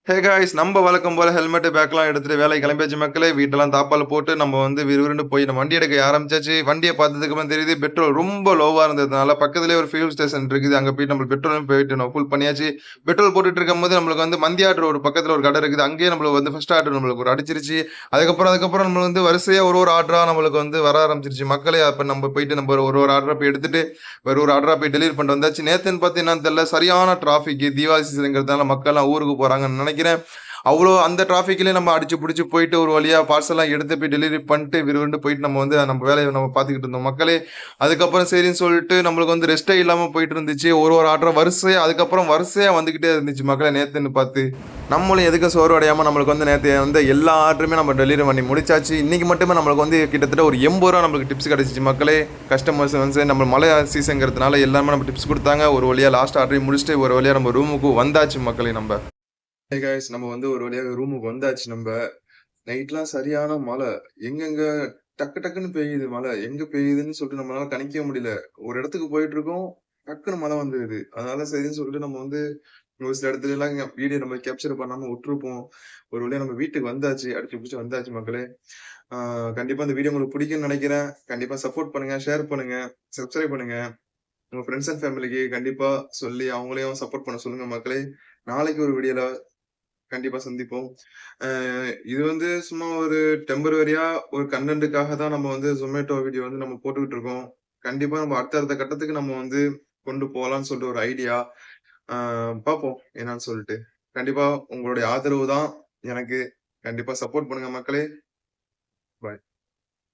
Hey guys நம்ம வழக்கம் போல ஹெல்மெட் பேக்லாம் எடுத்துட்டு வேலைக்கு கிளம்பியாச்சு மக்களே. வீட்டெல்லாம் தாப்பால போட்டு நம்ம விறுவிறுன்னு போய் நம்ம வண்டி எடுக்க ஆரம்பிச்சாச்சு. வண்டிய பார்த்ததுக்கு அப்புறம் தெரியுது பெட்ரோல் ரொம்ப லோவா இருந்ததுனால பக்கத்திலேயே ஒரு ஃபியூல் ஸ்டேஷன் இருக்குது. அங்க போயிட்டு நம்ம பெட்ரோலும் போயிட்டு நம்ம ஃபுல் பண்ணியாச்சு. பெட்ரோல் போட்டுட்டு இருக்கும்போது நம்மளுக்கு மந்தி ஆர்டர் ஒரு பக்கத்துல ஒரு கடை இருக்குது. அங்கேயே நம்மளுக்கு ஃபர்ஸ்ட் ஆர்டர் நம்மளுக்கு ஒரு அடிச்சிருச்சு. அதுக்கப்புறம் நம்ம வரிசையா ஒரு ஒரு ஆர்டரா நம்மளுக்கு வர ஆரம்பிச்சிருச்சு மக்களே. அப்ப நம்ம போயிட்டு நம்ம ஒரு ஒரு ஆர்டரா போய் எடுத்துட்டு ஒரு ஒரு ஆர்டரா போய் டெலிவரி பண்ணிட்டு வந்தாச்சு. நேத்துன்னு பார்த்து என்னன்னு தெரியல சரியான டிராஃபிக். தீபாவளி சீசன்ங்கிறதுனால மக்கள்லாம் ஊருக்கு போறாங்கன்னு நினைக்கிறேன். அவ்வளோ அந்த டிராஃபிக்லயே நம்ம அடிச்சு புடிச்சு போயிட்டு ஒரு வழியா பார்சல்லாம் எடுத்து போய் டெலிவரி பண்ணிட்டு விறுவிறுன்னு போயிட்டு நம்ம நம்ம வேலைய நம்ம பார்த்துக்கிட்டு இருந்தோம் மக்களே. அதுக்கப்புறம் சரின்னு சொல்லிட்டு நம்மளுக்கு ரெஸ்ட்டே இல்லாம போயிட்டு இருந்துச்சு. ஒரு ஒரு ஆர்டரா வரிசையா வந்துகிட்டே இருந்துச்சு மக்களே நேத்துன்னு பார்த்து. நம்மளும் எதுக்கும் சோர்வடையாம நம்மளுக்கு நேத்து எல்லா ஆர்டருமே நம்ம டெலிவரி பண்ணி முடிச்சாச்சு. இன்னைக்கு மட்டுமே நம்மளுக்கு கிட்டத்தட்ட ஒரு ரூ. 80 நம்மளுக்கு டிப்ஸ் கிடைச்சிச்சு மக்களே. கஸ்டமர்ஸ் நம்ம மழை சீசன்ங்கிறதுனால எல்லாமே நம்ம டிப்ஸ் குடுத்தாங்க. ஒரு வழியா லாஸ்ட் ஆர்டரையும் முடிச்சுட்டு ஒரு வழியா நம்ம ரூமுக்கு வந்தாச்சு மக்களே நம்ம. ஹே காய்ஸ் நம்ம ஒரு வழியாக ரூமுக்கு வந்தாச்சு நம்ம. நைட்லாம் சரியான மழை. எங்கெங்க டக்கு டக்குன்னு பெய்யுது மழை. எங்க பெய்யுதுன்னு சொல்லிட்டு நம்மளால கணிக்கவே முடியல. ஒரு இடத்துக்கு போயிட்டு இருக்கோம். டக்குன்னு மழை வந்துருது. அதனால சரின்னு சொல்லிட்டு நம்ம ஒரு சில இடத்துலலாம் வீடியோ நம்ம கேப்சர் பண்ணாம விட்டுருப்போம். ஒரு வழியா நம்ம வீட்டுக்கு வந்தாச்சு. அடிச்சு புடிச்சு வந்தாச்சு மக்களே. ஆ கண்டிப்பா இந்த வீடியோ உங்களுக்கு பிடிக்கும்னு நினைக்கிறேன். கண்டிப்பா சப்போர்ட் பண்ணுங்க, ஷேர் பண்ணுங்க, சப்ஸ்கிரைப் பண்ணுங்க. உங்க ஃப்ரெண்ட்ஸ் அண்ட் ஃபேமிலிக்கு கண்டிப்பா சொல்லி அவங்களையும் சப்போர்ட் பண்ண சொல்லுங்க மக்களே. நாளைக்கு ஒரு வீடியோல கண்டிப்பா சந்திப்போம். அ இது சும்மா ஒரு டெம்பரவரியா ஒரு கன்டென்ட்க்காக தான் நம்ம Zomato வீடியோ நம்ம போட்டுக்கிட்டு இருக்கோம். கண்டிப்பா நம்ம அடுத்த கட்டத்துக்கு நம்ம கொண்டு போலான்னு சொல்லிட்டு ஒரு ஐடியா. அ பார்ப்போம் என்னான்னு சொல்லிட்டு. கண்டிப்பா உங்களுடைய ஆதரவு தான் எனக்கு. கண்டிப்பா சப்போர்ட் பண்ணுங்க மக்களே. பாய்.